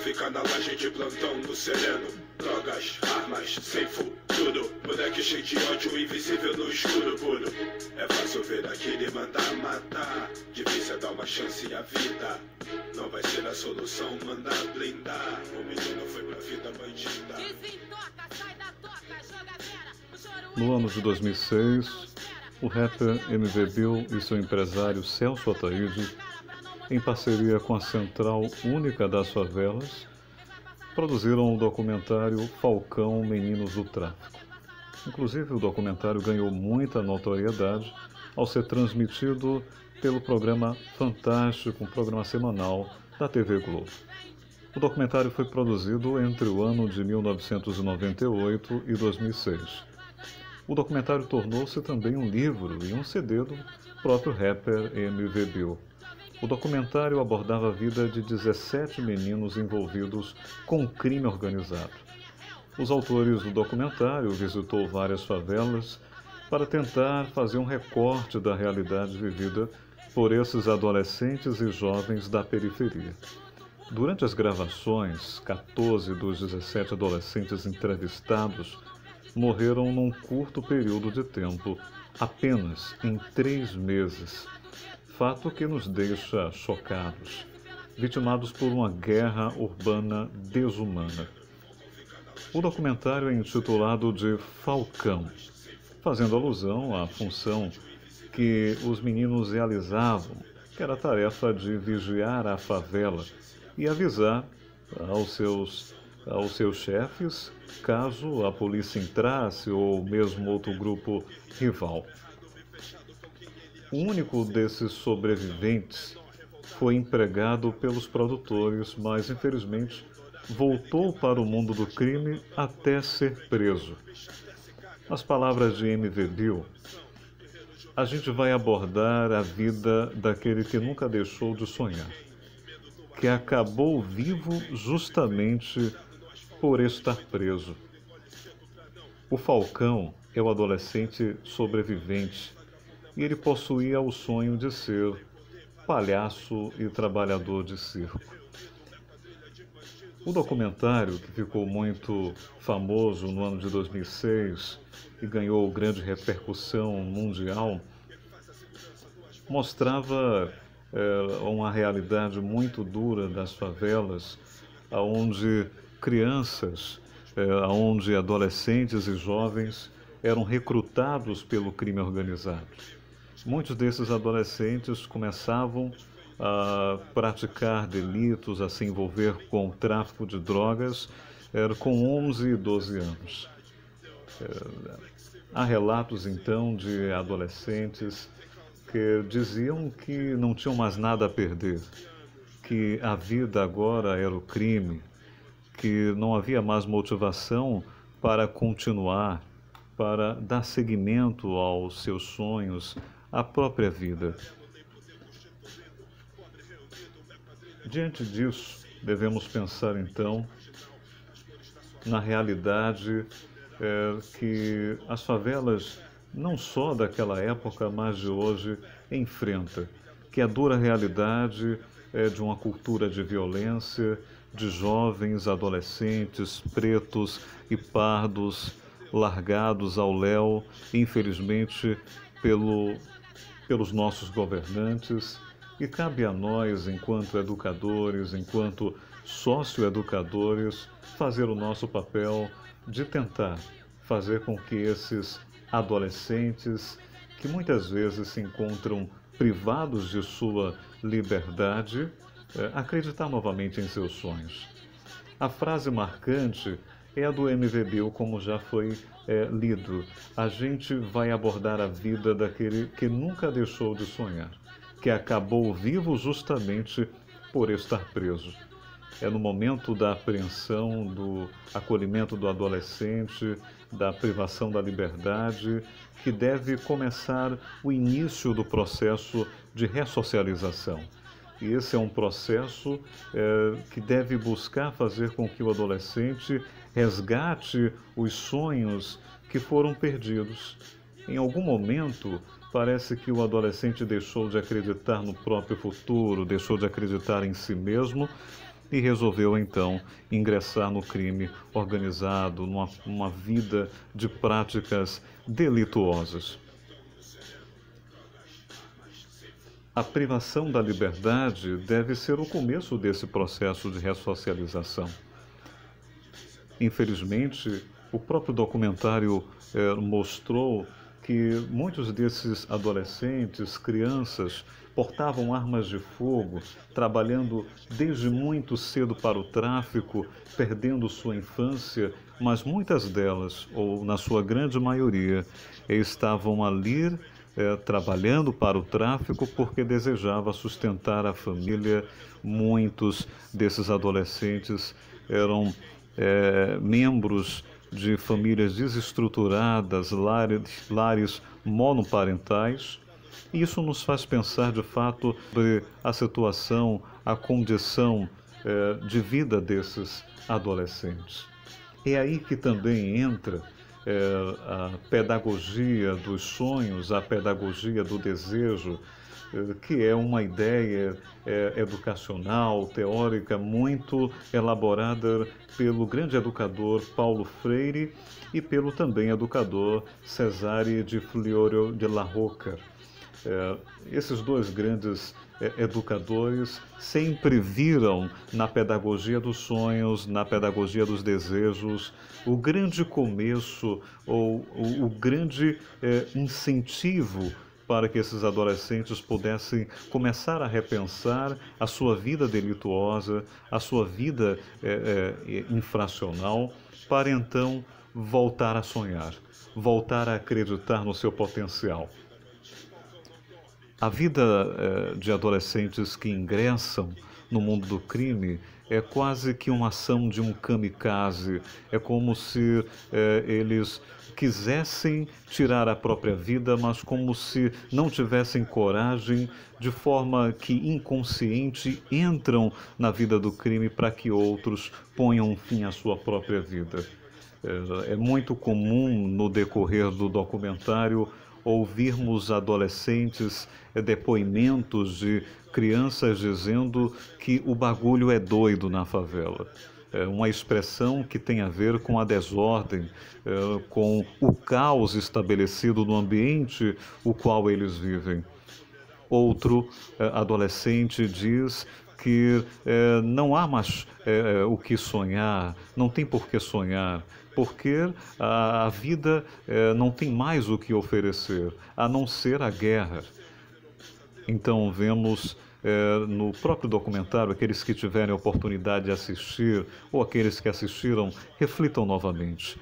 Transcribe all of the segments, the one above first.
fica na laje de plantão no sereno. Drogas, armas, sem futuro. Moleque cheio de ódio, invisível no escuro puro. É fácil ver aquele mandar matar. Difícil é dar uma chance à vida. Não vai ser a solução, mandar blindar. O menino foi pra vida bandida. Desentoca, sai da toca, joga vera. O choro No ano de 2006, o rapper MV Bill e seu empresário Celso Ataíde, em parceria com a Central Única das Favelas, produziram o documentário Falcão, Meninos do Tráfico. Inclusive, o documentário ganhou muita notoriedade ao ser transmitido pelo programa Fantástico, um programa semanal da TV Globo. O documentário foi produzido entre o ano de 1998 e 2006. O documentário tornou-se também um livro e um CD do próprio rapper MV Bill. O documentário abordava a vida de 17 meninos envolvidos com o crime organizado. Os autores do documentário visitou várias favelas para tentar fazer um recorte da realidade vivida por esses adolescentes e jovens da periferia. Durante as gravações, 14 dos 17 adolescentes entrevistados morreram num curto período de tempo, apenas em 3 meses. Fato que nos deixa chocados, vitimados por uma guerra urbana desumana. O documentário é intitulado de Falcão, fazendo alusão à função que os meninos realizavam, que era a tarefa de vigiar a favela e avisar aos seus chefes caso a polícia entrasse ou mesmo outro grupo rival. O único desses sobreviventes foi empregado pelos produtores, mas infelizmente voltou para o mundo do crime até ser preso. As palavras de MV Bill: a gente vai abordar a vida daquele que nunca deixou de sonhar, que acabou vivo justamente por estar preso. O Falcão é o adolescente sobrevivente e ele possuía o sonho de ser palhaço e trabalhador de circo. O documentário, que ficou muito famoso no ano de 2006 e ganhou grande repercussão mundial, mostrava uma realidade muito dura das favelas, onde crianças, onde adolescentes e jovens eram recrutados pelo crime organizado. Muitos desses adolescentes começavam a praticar delitos, a se envolver com o tráfico de drogas, com 11 e 12 anos. Há relatos, então, de adolescentes que diziam que não tinham mais nada a perder, que a vida agora era o crime, que não havia mais motivação para continuar, para dar seguimento aos seus sonhos, à própria vida. Diante disso, devemos pensar então na realidade que as favelas, não só daquela época, mas de hoje, enfrenta, que é a dura realidade de uma cultura de violência, de jovens, adolescentes, pretos e pardos, largados ao léu, infelizmente, pelos nossos governantes, e cabe a nós, enquanto educadores, enquanto socioeducadores, fazer o nosso papel de tentar fazer com que esses adolescentes, que muitas vezes se encontram privados de sua liberdade, acreditar novamente em seus sonhos. A frase marcante é a do MV Bill, como já foi lido. A gente vai abordar a vida daquele que nunca deixou de sonhar, que acabou vivo justamente por estar preso. É no momento da apreensão, do acolhimento do adolescente, da privação da liberdade, que deve começar o início do processo de ressocialização. E esse é um processo que deve buscar fazer com que o adolescente resgate os sonhos que foram perdidos. Em algum momento, parece que o adolescente deixou de acreditar no próprio futuro, deixou de acreditar em si mesmo e resolveu então ingressar no crime organizado, numa vida de práticas delituosas. A privação da liberdade deve ser o começo desse processo de ressocialização. Infelizmente, o próprio documentário mostrou que muitos desses adolescentes, crianças, portavam armas de fogo, trabalhando desde muito cedo para o tráfico, perdendo sua infância, mas muitas delas, ou na sua grande maioria, estavam ali trabalhando para o tráfico porque desejava sustentar a família. Muitos desses adolescentes eram membros de famílias desestruturadas, lares monoparentais. Isso nos faz pensar, de fato, sobre a situação, a condição de vida desses adolescentes. É aí que também entra a pedagogia dos sonhos, a pedagogia do desejo, que é uma ideia educacional, teórica, muito elaborada pelo grande educador Paulo Freire e pelo também educador Cesare de Fliorio de la Rocca. Esses dois grandes educadores sempre viram na pedagogia dos sonhos, na pedagogia dos desejos, o grande começo ou o grande incentivo para que esses adolescentes pudessem começar a repensar a sua vida delituosa, a sua vida infracional, para então voltar a sonhar, voltar a acreditar no seu potencial. A vida de adolescentes que ingressam no mundo do crime é quase que uma ação de um kamikaze. É como se eles quisessem tirar a própria vida, mas como se não tivessem coragem, de forma que inconsciente entram na vida do crime para que outros ponham fim à sua própria vida. É muito comum no decorrer do documentário ouvirmos adolescentes, depoimentos de crianças dizendo que o bagulho é doido na favela. É uma expressão que tem a ver com a desordem, com o caos estabelecido no ambiente o qual eles vivem. Outro adolescente diz que não há mais o que sonhar, não tem por que sonhar, porque a vida não tem mais o que oferecer, a não ser a guerra. Então vemos no próprio documentário, aqueles que tiverem a oportunidade de assistir, ou aqueles que assistiram, reflitam novamente.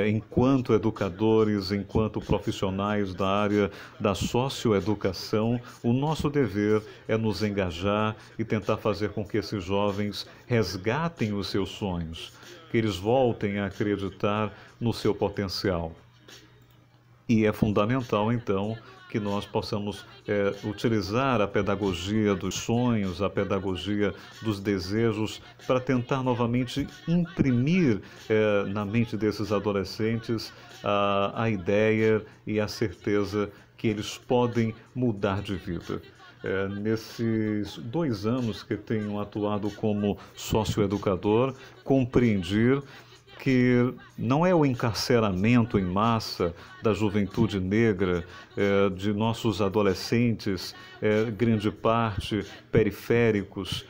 Enquanto educadores, enquanto profissionais da área da socioeducação, o nosso dever é nos engajar e tentar fazer com que esses jovens resgatem os seus sonhos, que eles voltem a acreditar no seu potencial. E é fundamental, então, que nós possamos utilizar a pedagogia dos sonhos, a pedagogia dos desejos, para tentar novamente imprimir na mente desses adolescentes a ideia e a certeza que eles podem mudar de vida. Nesses 2 anos que tenho atuado como socioeducador, compreendi que não é o encarceramento em massa da juventude negra, de nossos adolescentes, grande parte periféricos,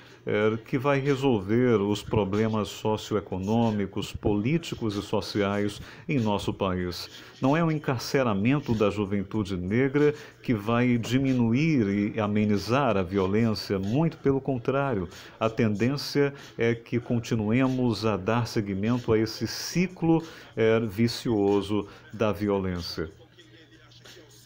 que vai resolver os problemas socioeconômicos, políticos e sociais em nosso país. Não é o encarceramento da juventude negra que vai diminuir e amenizar a violência, muito pelo contrário. A tendência é que continuemos a dar seguimento a esse ciclo vicioso da violência.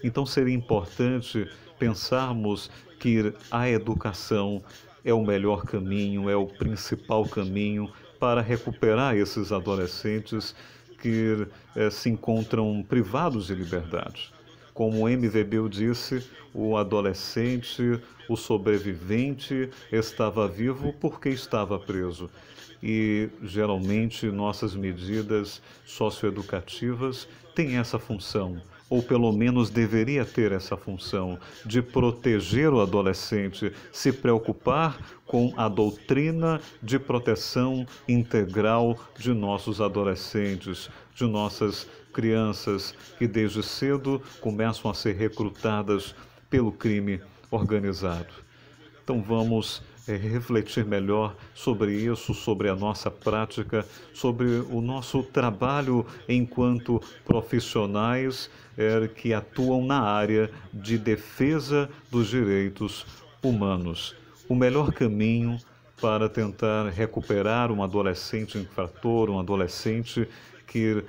Então seria importante pensarmos que a educação é o melhor caminho, é o principal caminho para recuperar esses adolescentes que se encontram privados de liberdade. Como o MVBio disse, o adolescente, o sobrevivente, estava vivo porque estava preso. E, geralmente, nossas medidas socioeducativas têm essa função, ou pelo menos deveria ter essa função, de proteger o adolescente, se preocupar com a doutrina de proteção integral de nossos adolescentes, de nossas crianças que desde cedo começam a ser recrutadas pelo crime organizado. Então vamos refletir melhor sobre isso, sobre a nossa prática, sobre o nosso trabalho enquanto profissionais que atuam na área de defesa dos direitos humanos. O melhor caminho para tentar recuperar um adolescente infrator, um adolescente que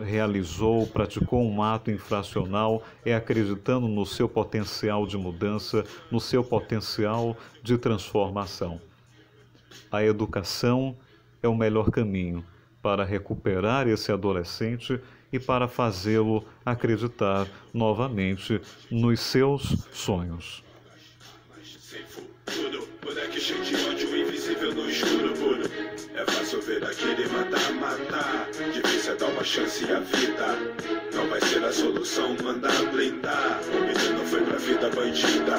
realizou, praticou um ato infracional, é acreditando no seu potencial de mudança, no seu potencial de transformação. A educação é o melhor caminho para recuperar esse adolescente e para fazê-lo acreditar novamente nos seus sonhos. Moleque cheio de ódio, invisível no escuro puro. É fácil ver aquele matar. Difícil é dar uma chance à vida. Não vai ser a solução, mandar blindar. O menino foi pra vida bandida.